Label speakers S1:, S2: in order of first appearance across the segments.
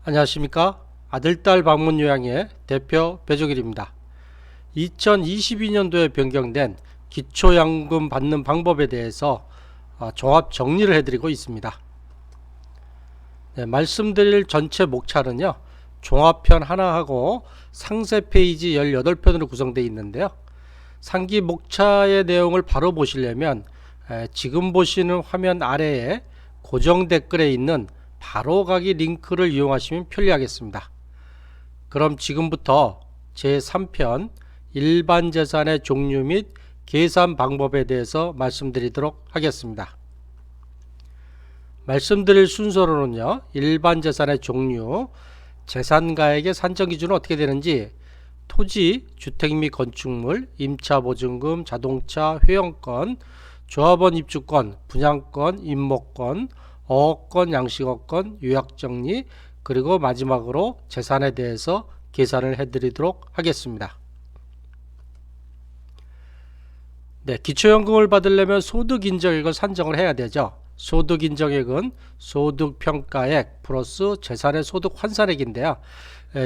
S1: 안녕하십니까. 아들딸 방문 요양의 대표 배종일입니다. 2022년도에 변경된 기초연금 받는 방법에 대해서 종합 정리를 해드리고 있습니다. 네, 말씀드릴 전체 목차는요, 종합편 하나하고 상세 페이지 18편으로 구성되어 있는데요. 상기 목차의 내용을 바로 보시려면 지금 보시는 화면 아래에 고정 댓글에 있는 바로 가기 링크를 이용하시면 편리하겠습니다. 그럼 지금부터 제3편 일반 재산의 종류 및 계산 방법에 대해서 말씀드리도록 하겠습니다. 말씀드릴 순서로는요, 일반 재산의 종류, 재산가액의 산정 기준은 어떻게 되는지, 토지, 주택 및 건축물, 임차보증금, 자동차, 회원권, 조합원 입주권, 분양권, 임목권, 어업권, 양식업권, 요약정리, 그리고 마지막으로 재산에 대해서 계산을 해드리도록 하겠습니다. 네, 기초연금을 받으려면 소득인정액을 산정을 해야 되죠. 소득인정액은 소득평가액 플러스 재산의 소득 환산액인데요.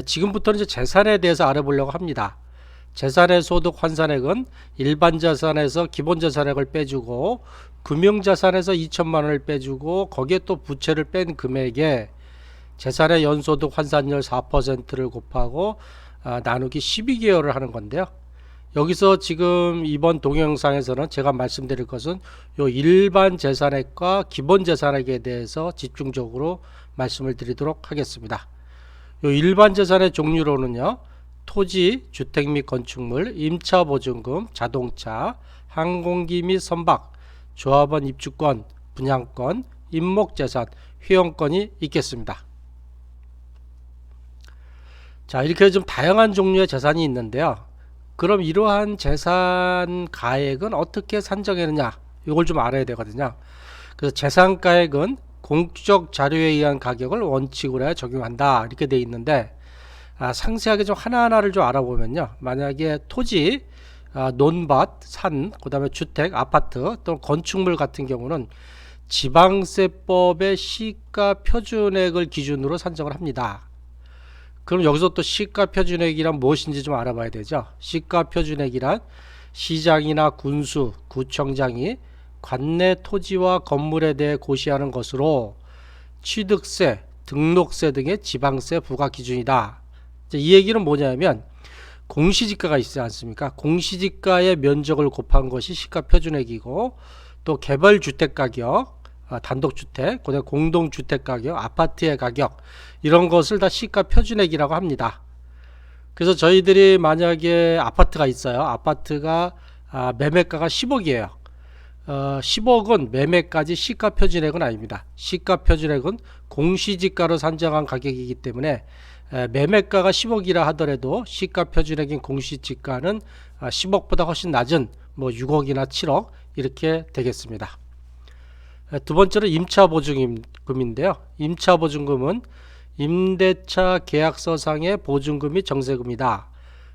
S1: 지금부터는 이제 재산에 대해서 알아보려고 합니다. 재산의 소득 환산액은 일반 자산에서 기본 자산액을 빼주고 금융자산에서 2천만 원을 빼주고 거기에 또 부채를 뺀 금액에 재산의 연소득 환산율 4%를 곱하고 나누기 12개월을 하는 건데요. 여기서 지금 이번 동영상에서는 제가 말씀드릴 것은 요 일반 재산액과 기본 재산액에 대해서 집중적으로 말씀을 드리도록 하겠습니다. 요 일반 재산의 종류로는요, 토지, 주택 및 건축물, 임차보증금, 자동차, 항공기 및 선박, 조합원 입주권, 분양권, 임목재산, 회원권이 있겠습니다. 자, 이렇게 좀 다양한 종류의 재산이 있는데요. 그럼 이러한 재산 가액은 어떻게 산정했느냐, 이걸 좀 알아야 되거든요. 그래서 재산 가액은 공적 자료에 의한 가격을 원칙으로 적용한다, 이렇게 돼 있는데, 상세하게 좀 하나하나를 좀 알아보면요, 만약에 토지, 논밭, 산, 그 다음에 주택, 아파트 또는 건축물 같은 경우는 지방세법의 시가 표준액을 기준으로 산정을 합니다. 그럼 여기서 또 시가 표준액이란 무엇인지 좀 알아봐야 되죠. 시가 표준액이란 시장이나 군수, 구청장이 관내 토지와 건물에 대해 고시하는 것으로 취득세, 등록세 등의 지방세 부과 기준이다. 이 얘기는 뭐냐면 공시지가가 있지 않습니까? 공시지가의 면적을 곱한 것이 시가 표준액이고, 또 개발주택 가격, 단독주택, 그다음에 공동주택 가격, 아파트의 가격, 이런 것을 다 시가 표준액이라고 합니다. 그래서 저희들이 만약에 아파트가 있어요. 아파트가 매매가가 10억이에요. 10억은 매매까지 시가 표준액은 아닙니다. 시가 표준액은 공시지가로 산정한 가격이기 때문에 매매가가 10억이라 하더라도 시가 표준액인 공시지가는 10억보다 훨씬 낮은 6억이나 7억 이렇게 되겠습니다. 두 번째로 임차보증금인데요. 임차보증금은 임대차 계약서상의 보증금이 정세금이다.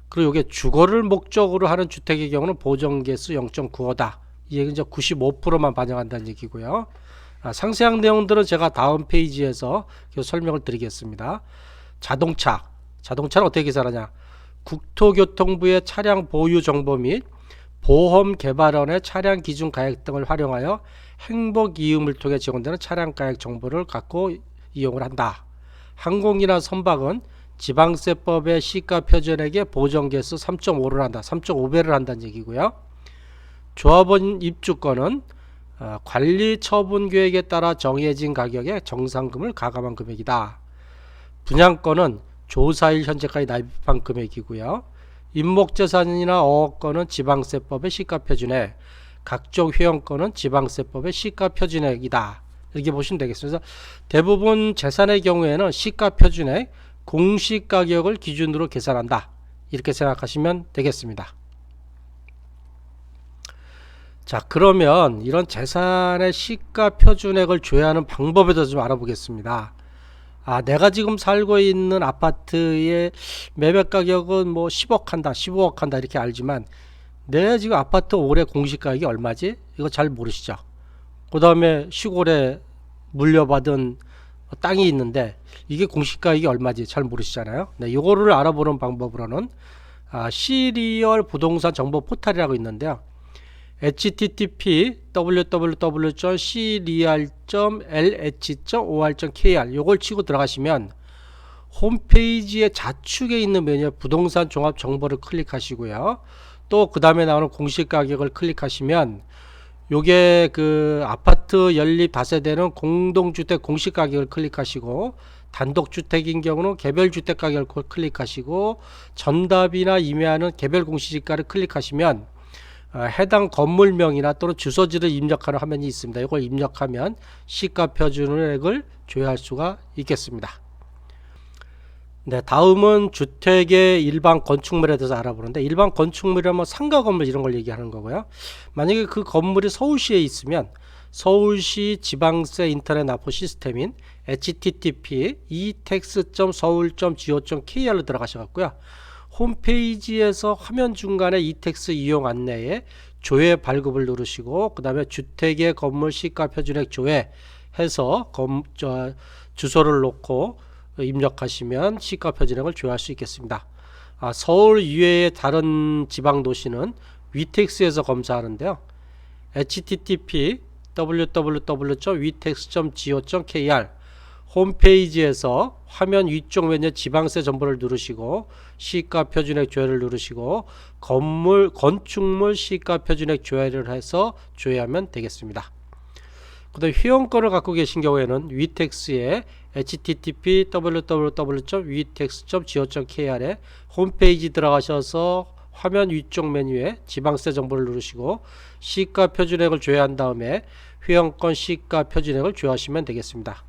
S1: 그리고 이게 주거를 목적으로 하는 주택의 경우는 보정개수 0.95다. 이 얘기는 이제 95%만 반영한다는 얘기고요. 상세한 내용들은 제가 다음 페이지에서 설명을 드리겠습니다. 자동차는 어떻게 계산하냐? 국토교통부의 차량 보유 정보 및 보험개발원의 차량 기준 가액 등을 활용하여 행복이음을 통해 제공되는 차량 가액 정보를 갖고 이용을 한다. 항공이나 선박은 지방세법의 시가 표준액의 보정개수 3.5를 한다. 3.5배를 한다는 얘기고요. 조합원 입주권은 관리 처분 계획에 따라 정해진 가격에 정상금을 가감한 금액이다. 분양권은 조사일 현재까지 납입한 금액이고요. 임목재산이나 어업권은 지방세법의 시가표준액, 각종 회원권은 지방세법의 시가표준액이다. 이렇게 보시면 되겠습니다. 대부분 재산의 경우에는 시가표준액, 공시가격을 기준으로 계산한다. 이렇게 생각하시면 되겠습니다. 자, 그러면 이런 재산의 시가표준액을 조회하는 방법에 대해서 좀 알아보겠습니다. 내가 지금 살고 있는 아파트의 매매 가격은 10억 한다, 15억 한다 이렇게 알지만 내 지금 아파트 올해 공시가격이 얼마지? 이거 잘 모르시죠? 그 다음에 시골에 물려받은 땅이 있는데 이게 공시가격이 얼마지 잘 모르시잖아요. 네, 요거를 알아보는 방법으로는 시리얼 부동산 정보 포탈이라고 있는데요. http www.creal.lh.or.kr 요걸 치고 들어가시면 홈페이지의 좌측에 있는 메뉴에 부동산 종합 정보를 클릭하시고요. 또 그 다음에 나오는 공시가격을 클릭하시면 요게 그 아파트 연립 다세대는 공동주택 공시가격을 클릭하시고, 단독주택인 경우는 개별주택 가격을 클릭하시고, 전답이나 임야는 개별 공시지가를 클릭하시면 해당 건물명이나 또는 주소지를 입력하는 화면이 있습니다. 이걸 입력하면 시가 표준액을 조회할 수가 있겠습니다. 네, 다음은 주택의 일반 건축물에 대해서 알아보는데, 일반 건축물이라면 상가 건물 이런 걸 얘기하는 거고요. 만약에 그 건물이 서울시에 있으면 서울시 지방세 인터넷 납부 시스템인 http etax.seoul.go.kr로 들어가셔갖고요. 홈페이지에서 화면 중간에 이텍스 이용 안내에 조회 발급을 누르시고, 그 다음에 주택의 건물 시가 표준액 조회 해서 주소를 놓고 입력하시면 시가 표준액을 조회할 수 있겠습니다. 서울 이외의 다른 지방 도시는 위텍스에서 검사하는데요. http www.witex.go.kr 홈페이지에서 화면 위쪽 메뉴 지방세 정보를 누르시고 시가 표준액 조회를 누르시고 건축물 시가 표준액 조회를 해서 조회하면 되겠습니다. 그 다음에 회원권을 갖고 계신 경우에는 위텍스에 http www.witex.go.kr에 홈페이지 들어가셔서 화면 위쪽 메뉴에 지방세 정보를 누르시고 시가 표준액을 조회한 다음에 회원권 시가 표준액을 조회하시면 되겠습니다.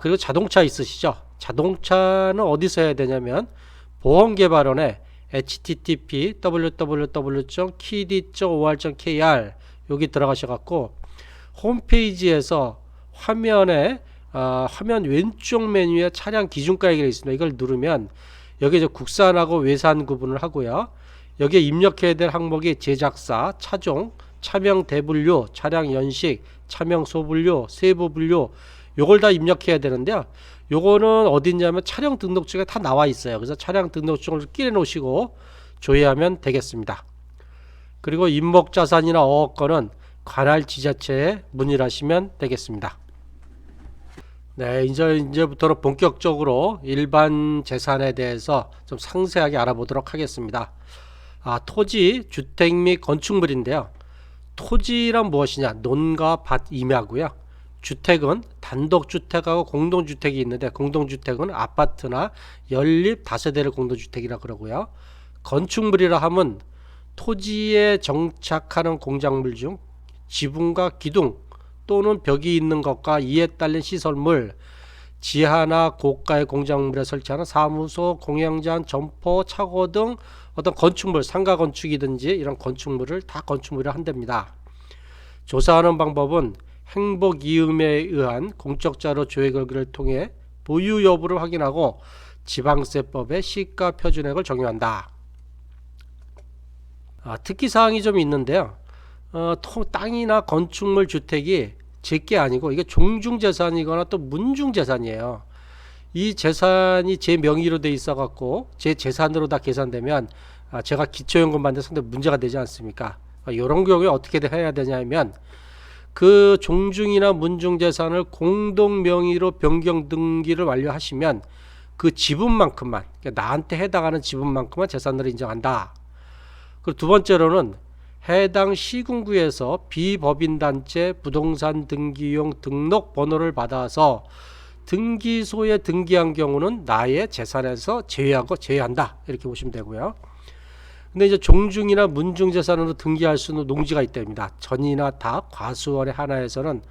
S1: 그리고 자동차 있으시죠? 자동차는 어디서 해야 되냐면 보험개발원에 http www.kd.or.kr 여기 들어가셔갖고 홈페이지에서 화면 왼쪽 메뉴에 차량 기준가액이 있습니다. 이걸 누르면 여기 이제 국산하고 외산 구분을 하고요. 여기에 입력해야 될 항목이 제작사, 차종, 차명 대분류, 차량 연식, 차명 소분류, 세부 분류 요걸 다 입력해야 되는데요. 요거는 어딨냐면 차량 등록증에 다 나와 있어요. 그래서 차량 등록증을 끼워 놓으시고 조회하면 되겠습니다. 그리고 임목자산이나 어업권은 관할 지자체에 문의를 하시면 되겠습니다. 네, 이제부터는 본격적으로 일반 재산에 대해서 좀 상세하게 알아보도록 하겠습니다. 토지, 주택 및 건축물인데요. 토지란 무엇이냐? 논과 밭, 임야고요. 주택은 단독주택하고 공동주택이 있는데, 공동주택은 아파트나 연립 다세대를 공동주택이라 그러고요. 건축물이라 하면 토지에 정착하는 공작물 중 지붕과 기둥 또는 벽이 있는 것과 이에 딸린 시설물, 지하나 고가의 공작물에 설치하는 사무소, 공영장, 점포, 차고 등 어떤 건축물, 상가 건축이든지 이런 건축물을 다 건축물이라 한답니다. 조사하는 방법은 행복이음에 의한 공적자료 조회 결과를 통해 보유 여부를 확인하고 지방세법의 시가 표준액을 적용한다. 특기사항이 좀 있는데요. 땅이나 건축물 주택이 제게 아니고 이게 종중재산이거나 또 문중재산이에요. 이 재산이 제 명의로 돼 있어 갖고 제 재산으로 다 계산되면 제가 기초연금 받는 상당히 문제가 되지 않습니까? 이런 경우에 어떻게 해야 되냐면 그 종중이나 문중재산을 공동 명의로 변경 등기를 완료하시면 그 지분만큼만, 그러니까 나한테 해당하는 지분만큼만 재산으로 인정한다. 그리고 두 번째로는 해당 시군구에서 비법인단체 부동산 등기용 등록 번호를 받아서 등기소에 등기한 경우는 나의 재산에서 제외한다. 이렇게 보시면 되고요. 근데 이제 종중이나 문중재산으로 등기할 수 있는 농지가 있답니다. 전이나 닭, 과수원의 하나에서는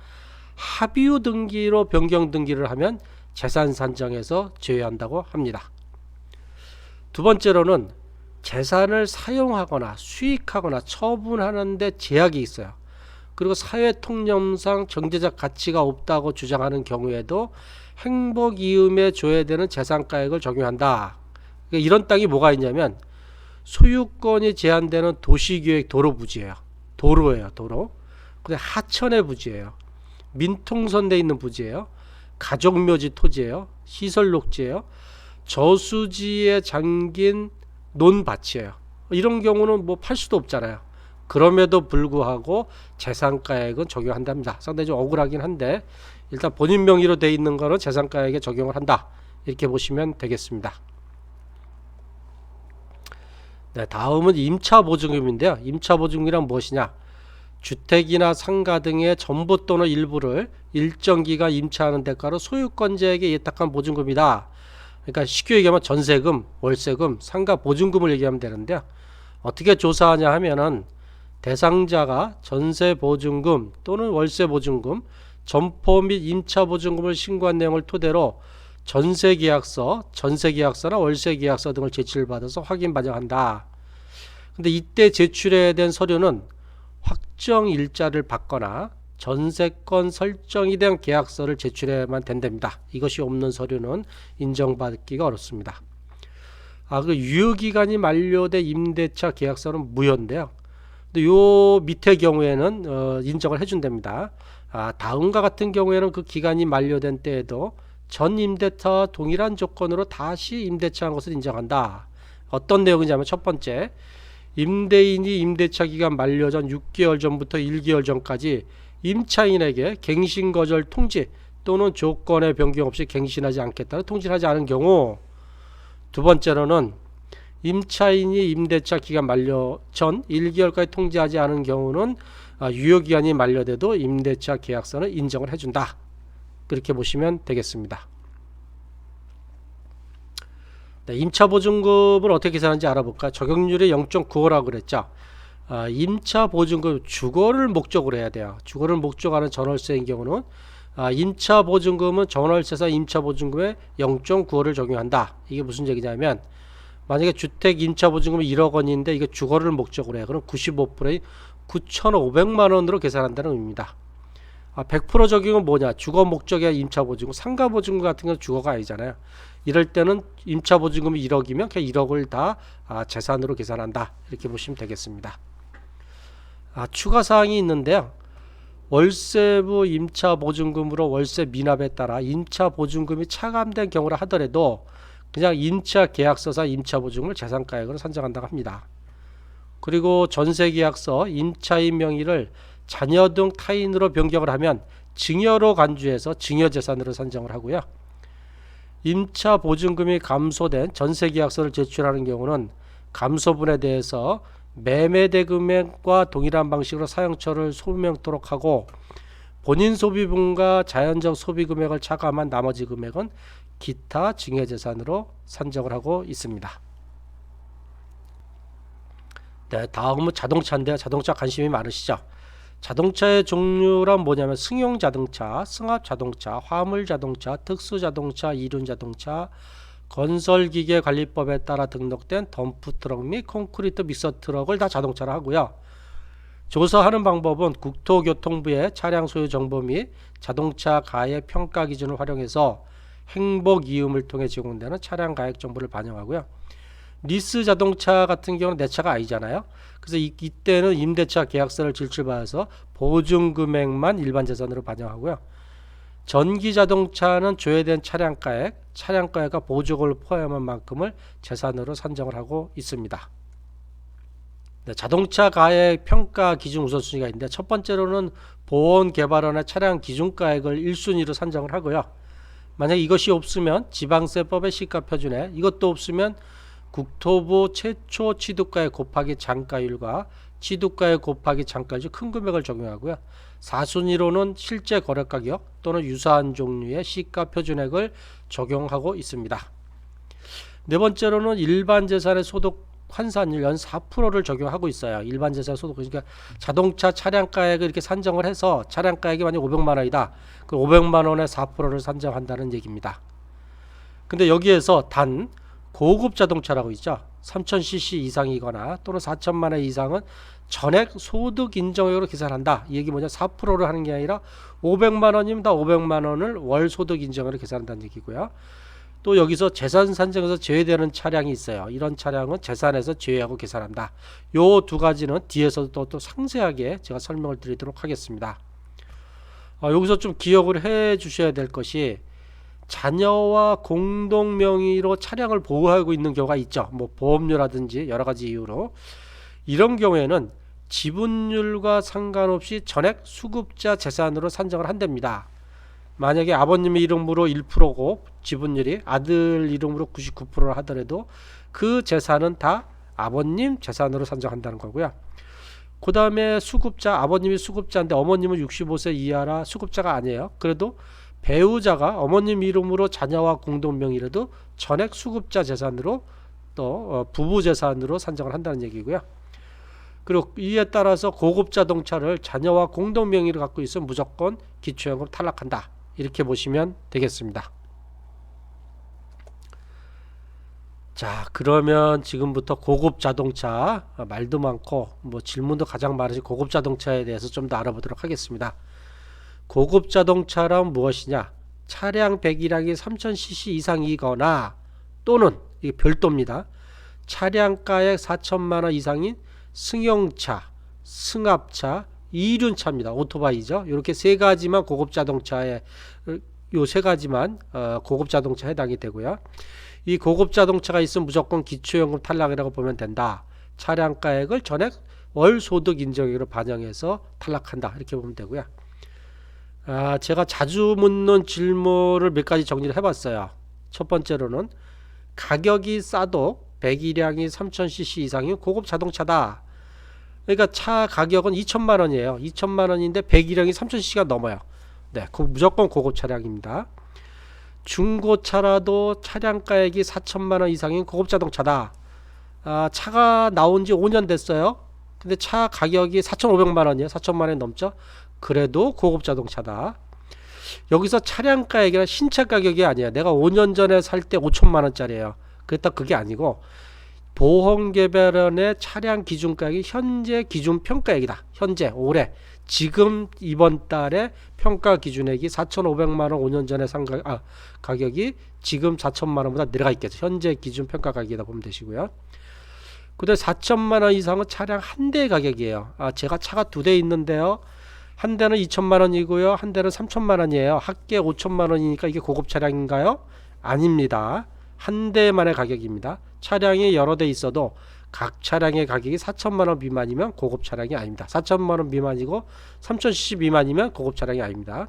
S1: 합의후 등기로 변경 등기를 하면 재산 산정에서 제외한다고 합니다. 두 번째로는 재산을 사용하거나 수익하거나 처분하는 데 제약이 있어요. 그리고 사회 통념상 경제적 가치가 없다고 주장하는 경우에도 행복이음에 조회되는 재산가액을 적용한다. 그러니까 이런 땅이 뭐가 있냐면 소유권이 제한되는 도시계획 도로 부지예요. 도로예요. 도로. 근데 하천의 부지예요. 민통선 돼 있는 부지예요. 가족묘지 토지예요. 시설 녹지예요. 저수지에 잠긴 논밭이에요. 이런 경우는 뭐 팔 수도 없잖아요. 그럼에도 불구하고 재산가액은 적용한답니다. 상당히 좀 억울하긴 한데 일단 본인 명의로 돼 있는 거는 재산가액에 적용을 한다. 이렇게 보시면 되겠습니다. 네, 다음은 임차보증금인데요. 임차보증금이란 무엇이냐? 주택이나 상가 등의 전부 또는 일부를 일정 기간 임차하는 대가로 소유권자에게 예탁한 보증금이다. 그러니까 쉽게 얘기하면 전세금, 월세금, 상가 보증금을 얘기하면 되는데요. 어떻게 조사하냐 하면은 대상자가 전세보증금 또는 월세보증금, 점포 및 임차보증금을 신고한 내용을 토대로 전세계약서, 전세계약서나 월세계약서 등을 제출을 받아서 확인 반영한다. 근데 이때 제출해야 된 서류는 확정 일자를 받거나 전세권 설정이 된 계약서를 제출해야만 된답니다. 이것이 없는 서류는 인정받기가 어렵습니다. 그 유효기간이 만료된 임대차 계약서는 무효인데요. 근데 요 밑에 경우에는 인정을 해준답니다. 다음과 같은 경우에는 그 기간이 만료된 때에도 전 임대차와 동일한 조건으로 다시 임대차한 것을 인정한다. 어떤 내용인지 하면 첫 번째, 임대인이 임대차 기간 만료 전 6개월 전부터 1개월 전까지 임차인에게 갱신거절 통지 또는 조건의 변경 없이 갱신하지 않겠다는 통지를 하지 않은 경우, 두 번째로는 임차인이 임대차 기간 만료 전 1개월까지 통지하지 않은 경우는 유효기간이 만료돼도 임대차 계약서는 인정을 해준다. 그렇게 보시면 되겠습니다. 네, 임차보증금을 어떻게 계산하는지 알아볼까? 적용률이 0.95라고 그랬죠. 임차보증금 주거를 목적으로 해야 돼요. 주거를 목적하는 전월세인 경우는 임차보증금은 전월세사 임차보증금에 0.95를 적용한다. 이게 무슨 얘기냐면 만약에 주택 임차보증금이 1억 원인데 이게 주거를 목적으로 해요. 그럼 95%인 9,500만 원으로 계산한다는 의미입니다. 100% 적용은 뭐냐? 주거 목적의 임차보증금, 상가보증금 같은 경우는 주거가 아니잖아요. 이럴 때는 임차보증금이 1억이면 그냥 1억을 다 재산으로 계산한다. 이렇게 보시면 되겠습니다. 추가사항이 있는데요. 월세부 임차보증금으로 월세 미납에 따라 임차보증금이 차감된 경우라 하더라도 그냥 임차계약서상 임차보증금을 재산가액으로 산정한다고 합니다. 그리고 전세계약서 임차인 명의를 자녀 등 타인으로 변경을 하면 증여로 간주해서 증여재산으로 산정을 하고요. 임차보증금이 감소된 전세계약서를 제출하는 경우는 감소분에 대해서 매매대금액과 동일한 방식으로 사용처를 소명토록 하고 본인 소비분과 자연적 소비금액을 차감한 나머지 금액은 기타 증여재산으로 산정을 하고 있습니다. 네, 다음은 자동차인데요. 자동차 관심이 많으시죠? 자동차의 종류란 뭐냐면 승용자동차, 승합자동차, 화물자동차, 특수자동차, 이륜자동차, 건설기계관리법에 따라 등록된 덤프트럭 및 콘크리트 믹서트럭을 다 자동차로 하고요. 조사하는 방법은 국토교통부의 차량 소유 정보 및 자동차 가액 평가 기준을 활용해서 행복이음을 통해 제공되는 차량 가액 정보를 반영하고요. 리스 자동차 같은 경우는 내 차가 아니잖아요. 그래서 이때는 임대차 계약서를 제출받아서 보증금액만 일반재산으로 반영하고요. 전기 자동차는 조회된 차량가액, 차량가액과 보조금을 포함한 만큼을 재산으로 산정을 하고 있습니다. 네, 자동차 가액 평가 기준 우선순위가 있는데 첫 번째로는 보건개발원의 차량 기준가액을 1순위로 산정을 하고요. 만약 이것이 없으면 지방세법의 시가표준에, 이것도 없으면 국토부 최초 취득가액 곱하기 잔가율과 취득가액 곱하기 잔가율 큰 금액을 적용하고요. 4순위로는 실제 거래가격 또는 유사한 종류의 시가표준액을 적용하고 있습니다. 네 번째로는 일반재산의 소득 환산율 연 4%를 적용하고 있어요. 일반재산 소득, 그러니까 자동차 차량가액을 이렇게 산정을 해서 차량가액이 만약 500만 원이다. 그 500만 원의 4%를 산정한다는 얘기입니다. 근데 여기에서 단 고급 자동차라고 있죠. 3000cc 이상이거나 또는 4천만 원 이상은 전액 소득 인정액으로 계산한다. 이 얘기 뭐냐? 4%를 하는 게 아니라 500만 원이면 다 500만 원을 월 소득 인정액으로 계산한다는 얘기고요. 또 여기서 재산 산정에서 제외되는 차량이 있어요. 이런 차량은 재산에서 제외하고 계산한다. 요 두 가지는 뒤에서도 또 상세하게 제가 설명을 드리도록 하겠습니다. 여기서 좀 기억을 해 주셔야 될 것이 자녀와 공동 명의로 차량을 보유하고 있는 경우가 있죠. 뭐 보험료라든지 여러 가지 이유로 이런 경우에는 지분율과 상관없이 전액 수급자 재산으로 산정을 한답니다. 만약에 아버님 이름으로 1%고 지분율이 아들 이름으로 99%를 하더라도 그 재산은 다 아버님 재산으로 산정한다는 거고요. 그 다음에 수급자, 아버님이 수급자인데 어머님은 65세 이하라 수급자가 아니에요. 그래도 배우자가 어머님 이름으로 자녀와 공동명의라도 전액 수급자 재산으로 또 부부 재산으로 산정을 한다는 얘기고요. 그리고 이에 따라서 고급 자동차를 자녀와 공동명의로 갖고 있으면 무조건 기초연금 탈락한다. 이렇게 보시면 되겠습니다. 자, 그러면 지금부터 고급 자동차, 말도 많고 뭐 질문도 가장 많으신 고급 자동차에 대해서 좀 더 알아보도록 하겠습니다. 고급 자동차란 무엇이냐? 차량 배기량이 3000cc 이상이거나 또는 이게 별도입니다. 차량가액 4천만원 이상인 승용차, 승합차, 이륜차입니다. 오토바이죠. 이렇게 세 가지만 고급 자동차에 요 세 가지만 고급 자동차에 해당이 되고요. 이 고급 자동차가 있으면 무조건 기초연금 탈락이라고 보면 된다. 차량가액을 전액 월 소득 인정액으로 반영해서 탈락한다. 이렇게 보면 되고요. 제가 자주 묻는 질문을 몇 가지 정리를 해봤어요. 첫 번째로는 가격이 싸도 배기량이 3000cc 이상인 고급 자동차다. 그러니까 차 가격은 2천만 원이에요. 2천만 원인데 배기량이 3000cc가 넘어요. 네, 무조건 고급 차량입니다. 중고차라도 차량가액이 4천만 원 이상인 고급 자동차다. 차가 나온 지 5년 됐어요. 근데 차 가격이 4,500만 원이에요. 4천만 원이 넘죠. 그래도 고급 자동차다. 여기서 차량가액이란 신차 가격이 아니에요. 내가 5년 전에 살 때 5천만 원짜리예요. 그랬다 그게 아니고 보험개별원의 차량 기준가격이 현재 기준 평가액이다. 현재 올해 지금 이번 달에 평가 기준액이 4,500만 원 5년 전에 산 가격이 지금 4천만 원보다 내려가 있겠죠. 현재 기준 평가 가격이다 보면 되시고요. 근데 4천만 원 이상은 차량 한 대 가격이에요. 제가 차가 두 대 있는데요. 한 대는 2천만 원이고요. 한 대는 3천만 원이에요. 합계 5천만 원이니까 이게 고급 차량인가요? 아닙니다. 한 대만의 가격입니다. 차량이 여러 대 있어도 각 차량의 가격이 4천만 원 미만이면 고급 차량이 아닙니다. 4천만 원 미만이고 3000cc 미만이면 고급 차량이 아닙니다.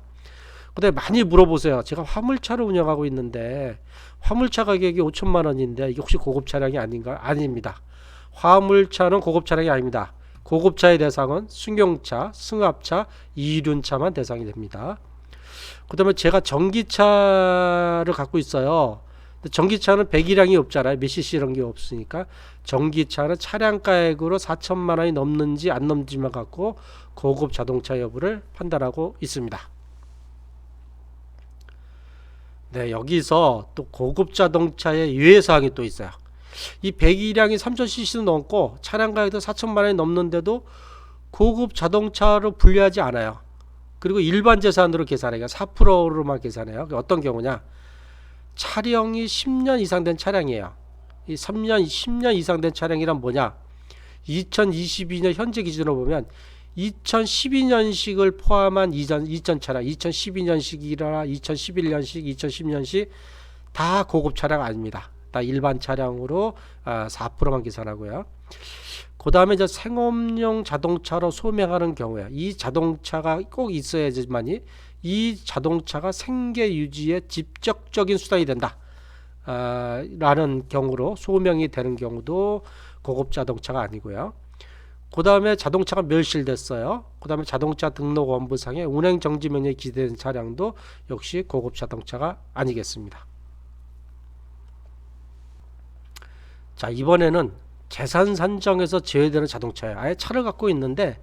S1: 근데 많이 물어보세요. 제가 화물차를 운영하고 있는데 화물차 가격이 5천만 원인데 이게 혹시 고급 차량이 아닌가요? 아닙니다. 화물차는 고급 차량이 아닙니다. 고급차의 대상은 승용차, 승합차, 이륜차만 대상이 됩니다. 그 다음에 제가 전기차를 갖고 있어요. 전기차는 배기량이 없잖아요. 몇 cc 이런 게 없으니까 전기차는 차량가액으로 4천만 원이 넘는지 안 넘는지만 갖고 고급 자동차 여부를 판단하고 있습니다. 네, 여기서 또 고급 자동차의 유예사항이 또 있어요. 이 배기량이 3000cc도 넘고 차량가액도 4천만 원이 넘는데도 고급 자동차로 분류하지 않아요. 그리고 일반 재산으로 계산해요. 4%로만 계산해요. 어떤 경우냐? 차량이 10년 이상 된 차량이에요. 이 10년 이상 된 차량이란 뭐냐? 2022년 현재 기준으로 보면 2012년식을 포함한 이전 차량, 2012년식이라 2011년식, 2010년식 다 고급 차량 아닙니다. 다 일반 차량으로 4%만 계산하고요. 그 다음에 이제 생업용 자동차로 소명하는 경우에 이 자동차가 꼭 있어야지만이 이 자동차가 생계 유지에 직접적인 수단이 된다 라는 경우로 소명이 되는 경우도 고급 자동차가 아니고요. 그 다음에 자동차가 멸실됐어요. 그 다음에 자동차 등록 원부상에 운행 정지 명령이 기재된 차량도 역시 고급 자동차가 아니겠습니다. 자, 이번에는 재산 산정에서 제외되는 자동차예요. 아예 차를 갖고 있는데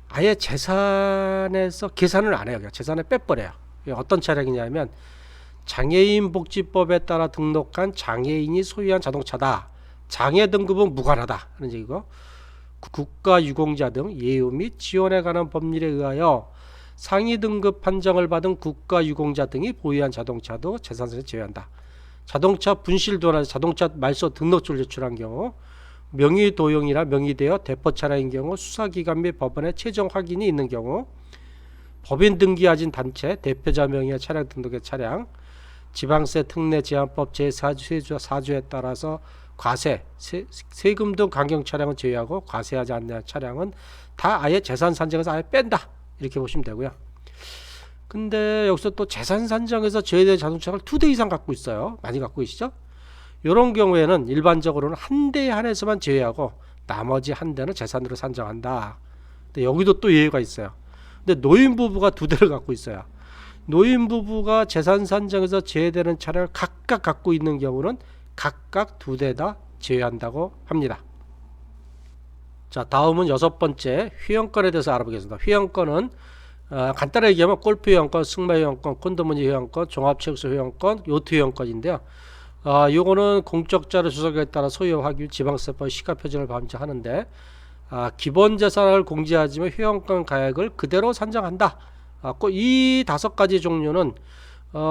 S1: 아예 재산에서 계산을 안 해요. 그냥 재산에 빼버려요. 어떤 차량이냐면 장애인 복지법에 따라 등록한 장애인이 소유한 자동차다. 장애 등급은 무관하다 하는 얘기고, 국가유공자 등 예우 및 지원에 관한 법률에 의하여 상위 등급 판정을 받은 국가유공자 등이 보유한 자동차도 재산세에서 제외한다. 자동차 분실 도나 자동차 말소 등록증을 제출한 경우, 명의 도용이나 명의되어 대포 차량인 경우, 수사기관 및 법원의 최종 확인이 있는 경우, 법인 등기하진 단체, 대표자 명의의 차량 등록의 차량, 지방세 특례 제한법 제4조에 따라서 과세, 세금 등 강경 차량은 제외하고 과세하지 않는 차량은 다 아예 재산 산정에서 아예 뺀다. 이렇게 보시면 되고요. 근데 여기서 또 재산 산정에서 제외된 자동차를 2대 이상 갖고 있어요. 많이 갖고 계시죠? 이런 경우에는 일반적으로는 한 대에 한해서만 제외하고 나머지 한 대는 재산으로 산정한다. 근데 여기도 또 예외가 있어요. 근데 노인부부가 2대를 갖고 있어요. 노인부부가 재산 산정에서 제외되는 차량을 각각 갖고 있는 경우는 각각 2대 다 제외한다고 합니다. 자, 다음은 6번째 회원권에 대해서 알아보겠습니다. 회원권은 간단하게 얘기하면 골프 회원권, 승마 회원권, 콘도미니엄 회원권, 종합체육소 회원권, 요트 회원권인데요. 요거는 공적 자료 주소에 따라 소유 확인 지방세법 시가 표준을 반영하는데 기본 재산을 공제하지만 회원권 가액을 그대로 산정한다. 이 5가지 종류는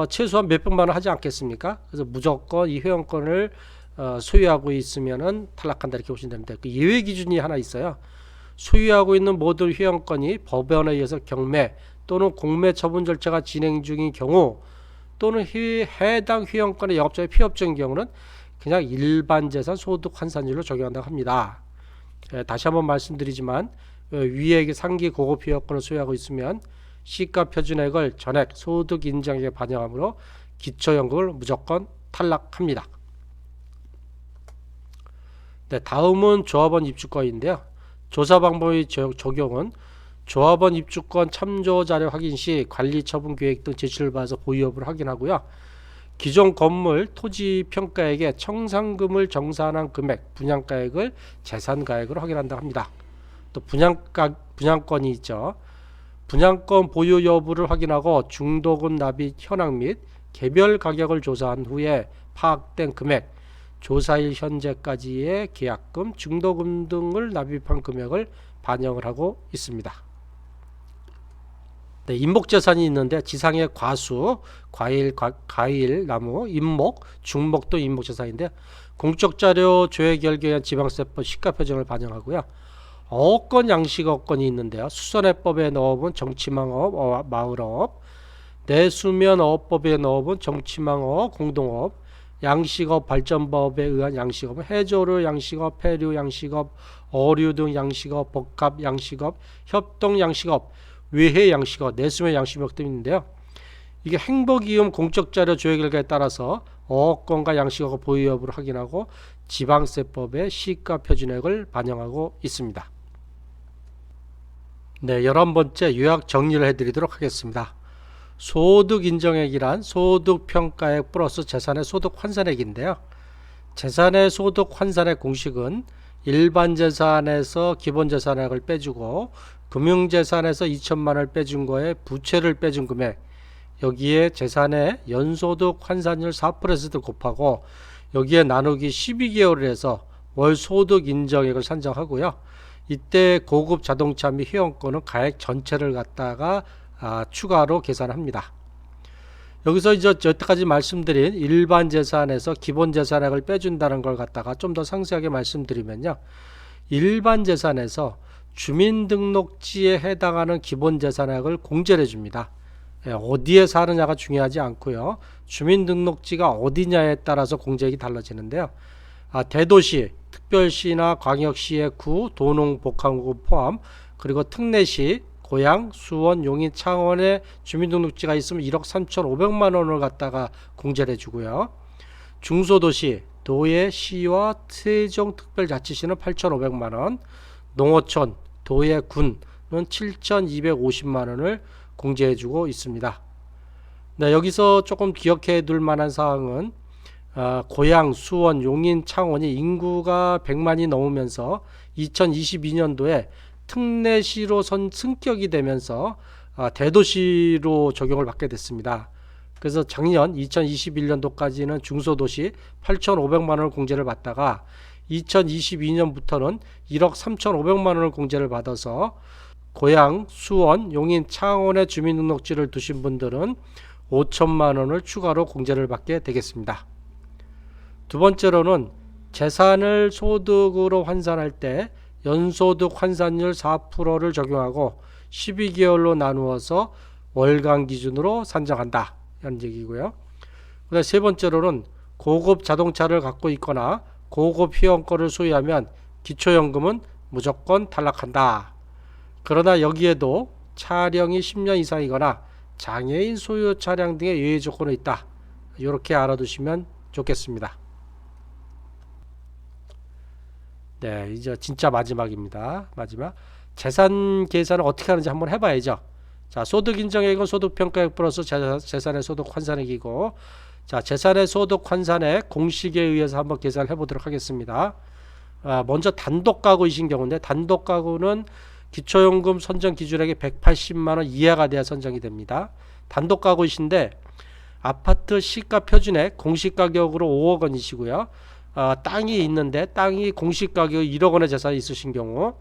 S1: 최소한 몇백만 원 하지 않겠습니까? 그래서 무조건 이 회원권을 소유하고 있으면은 탈락한다 이렇게 보시면 됩니다. 그 예외 기준이 하나 있어요. 소유하고 있는 모든 회원권이 법원에 의해서 경매 또는 공매 처분 절차가 진행 중인 경우 또는 해당 회원권의 영업자의 피업적인 경우는 그냥 일반 재산 소득 환산율로 적용한다고 합니다. 다시 한번 말씀드리지만 위에 상기 고급 회원권을 소유하고 있으면 시가 표준액을 전액 소득 인정액에 반영하므로 기초연금을 무조건 탈락합니다. 네, 다음은 조합원 입주권인데요. 조사 방법의 적용은 조합원 입주권 참조 자료 확인 시 관리 처분 계획 등 제시를 받아서 보유 여부를 확인하고요. 기존 건물 토지 평가액에 청산금을 정산한 금액, 분양가액을 재산가액으로 확인한다고 합니다. 또 분양권이 있죠. 분양권 보유 여부를 확인하고 중도금 납입 현황 및 개별 가격을 조사한 후에 파악된 금액, 조사일 현재까지의 계약금, 중도금 등을 납입한 금액을 반영을 하고 있습니다. 네, 임목재산이 있는데 지상의 과수, 과일, 나무, 임목, 중목도 임목재산인데 공적자료 조회 결계에 의한 지방세법 시가표준을 반영하고요. 어업권, 양식어업권이 있는데요. 수선해법에 넣어본 정치망업, 마을어업, 내수면어업법에 넣어본 정치망업, 공동어업, 양식업 발전법에 의한 양식업, 해조류 양식업, 폐류 양식업, 어류 등 양식업, 복합 양식업, 협동 양식업, 외해 양식업, 내수면 양식업 등이 있는데요. 이게 행복이음 공적자료 조회 결과에 따라서 어업권과 양식업 보유 여부를 확인하고 지방세법의 시가 표준액을 반영하고 있습니다. 네, 11번째 요약 정리를 해드리도록 하겠습니다. 소득 인정액이란 소득 평가액 플러스 재산의 소득 환산액인데요. 재산의 소득 환산액 공식은 일반 재산에서 기본 재산액을 빼주고 금융재산에서 2천만 원을 빼준 거에 부채를 빼준 금액, 여기에 재산의 연소득 환산율 4%를 곱하고 여기에 나누기 12개월을 해서 월 소득 인정액을 산정하고요. 이때 고급 자동차 및 회원권은 가액 전체를 갖다가 추가로 계산합니다. 여기서 이제 여태까지 말씀드린 일반 재산에서 기본 재산액을 빼준다는 걸 갖다가 좀 더 상세하게 말씀드리면요. 일반 재산에서 주민등록지에 해당하는 기본 재산액을 공제를 해줍니다. 어디에 사느냐가 중요하지 않고요. 주민등록지가 어디냐에 따라서 공제액이 달라지는데요. 대도시, 특별시나 광역시의 구, 도농, 복합구 포함, 그리고 특례시, 고양, 수원, 용인, 창원에 주민등록지가 있으면 1억 3,500만 원을 갖다가 공제를 해주고요. 중소도시, 도의, 시와 세종특별자치시는 8,500만 원, 농어촌, 도의, 군은 7,250만 원을 공제해주고 있습니다. 네, 여기서 조금 기억해 둘 만한 사항은 고양, 수원, 용인, 창원이 인구가 100만이 넘으면서 2022년도에 특례시로 승격이 되면서 대도시로 적용을 받게 됐습니다. 그래서 작년 2021년도까지는 중소도시 8,500만 원을 공제를 받다가 2022년부터는 1억 3,500만 원을 공제를 받아서 고양, 수원, 용인, 창원에 주민등록지를 두신 분들은 5천만 원을 추가로 공제를 받게 되겠습니다. 두 번째로는 재산을 소득으로 환산할 때 연소득 환산율 4%를 적용하고 12개월로 나누어서 월간 기준으로 산정한다. 이런 얘기고요. 그다음 세 번째로는 고급 자동차를 갖고 있거나 고급 회원권을 소유하면 기초연금은 무조건 탈락한다. 그러나 여기에도 차량이 10년 이상이거나 장애인 소유 차량 등의 예외 조건이 있다. 이렇게 알아두시면 좋겠습니다. 네, 이제 진짜 마지막입니다. 마지막. 재산 계산을 어떻게 하는지 한번 해봐야죠. 자, 소득 인정액은 소득평가액 플러스 재산의 소득 환산액이고, 자, 재산의 소득 환산액 공식에 의해서 한번 계산을 해보도록 하겠습니다. 먼저 단독 가구이신 경우인데, 단독 가구는 기초연금 선정 기준액이 180만 원 이하가 돼야 선정이 됩니다. 단독 가구이신데 아파트 시가 표준액 공시 가격으로 5억 원이시고요. 땅이 있는데 땅이 공시 가격 1억 원의 재산이 있으신 경우,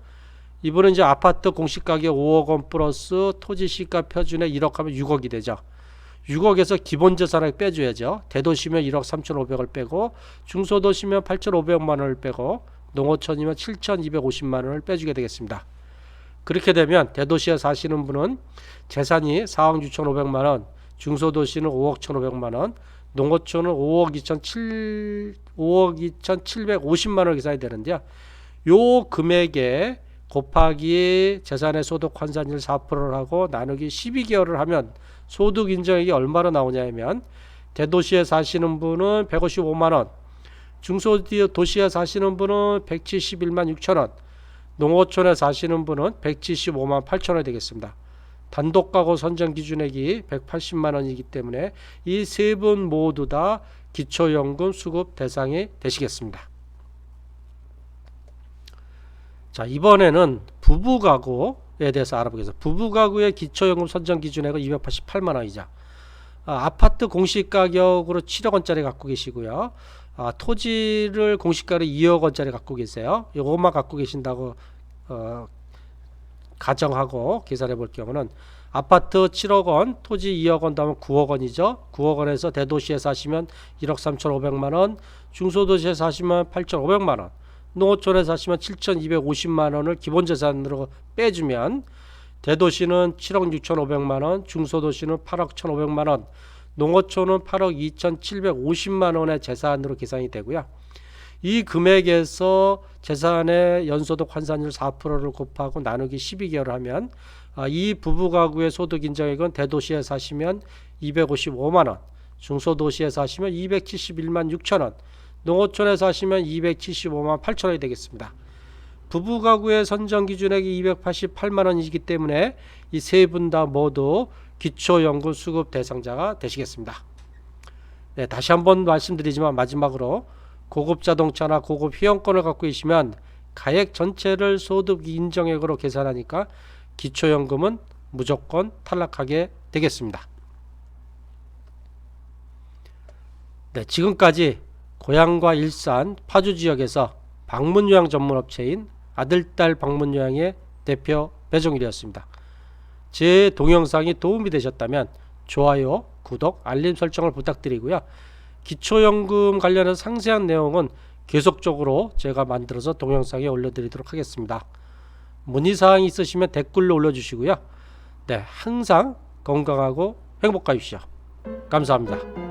S1: 이분은 이제 아파트 공시 가격 5억 원 플러스 토지 시가 표준액 1억 하면 6억이 되죠. 6억에서 기본 재산액 빼줘야죠. 대도시면 1억 3,500을 빼고, 중소도시면 8,500만 원을 빼고, 농어촌이면 7,250만 원을 빼주게 되겠습니다. 그렇게 되면 대도시에 사시는 분은 재산이 4억 6,500만 원, 중소도시는 5억 1,500만 원, 농어촌은 5억 2,750만 원 계산이 되는데요. 요 금액에 곱하기 재산의 소득 환산율 4%를 하고 나누기 12개월을 하면 소득 인정액이 얼마로 나오냐면, 대도시에 사시는 분은 155만 원, 중소도시에 사시는 분은 171만 6천 원, 농어촌에 사시는 분은 175만 8천 원이 되겠습니다. 단독 가구 선정 기준액이 180만 원이기 때문에 이 세 분 모두 다 기초연금 수급 대상이 되시겠습니다. 자, 이번에는 부부 가구에 대해서 알아보겠습니다. 부부 가구의 기초연금 선정 기준액은 288만 원이죠. 아파트 공시가격으로 7억 원짜리 갖고 계시고요. 토지를 공시가로 2억 원짜리 갖고 계세요. 이것만 갖고 계신다고 가정하고 계산해 볼 경우는 아파트 7억 원, 토지 2억 원 더하면 9억 원이죠. 9억 원에서 대도시에 사시면 1억 3,500만 원, 중소도시에 사시면 8,500만 원, 농어촌에 사시면 7,250만 원을 기본 재산으로 빼주면 대도시는 7억 6,500만 원, 중소도시는 8억 1,500만 원, 농어촌은 8억 2,750만 원의 재산으로 계산이 되고요. 이 금액에서 재산의 연소득 환산율 4%를 곱하고 나누기 12개월을 하면 이 부부 가구의 소득 인정액은 대도시에 사시면 255만 원, 중소도시에 사시면 271만 6천 원, 농어촌에 사시면 275만 8천 원이 되겠습니다. 부부 가구의 선정 기준액이 288만 원이기 때문에 이 세 분 다 모두 기초연금 수급 대상자가 되시겠습니다. 네, 다시 한번 말씀드리지만 마지막으로 고급 자동차나 고급 회원권을 갖고 계시면 가액 전체를 소득 인정액으로 계산하니까 기초연금은 무조건 탈락하게 되겠습니다. 네, 지금까지 고향과 일산 파주 지역에서 방문요양 전문업체인 아들딸 방문요양의 대표 배종일이었습니다. 제 동영상이 도움이 되셨다면 좋아요, 구독, 알림 설정을 부탁드리고요. 기초연금 관련해서 상세한 내용은 계속적으로 제가 만들어서 동영상에 올려드리도록 하겠습니다. 문의사항이 있으시면 댓글로 올려주시고요. 네, 항상 건강하고 행복하십시오. 감사합니다.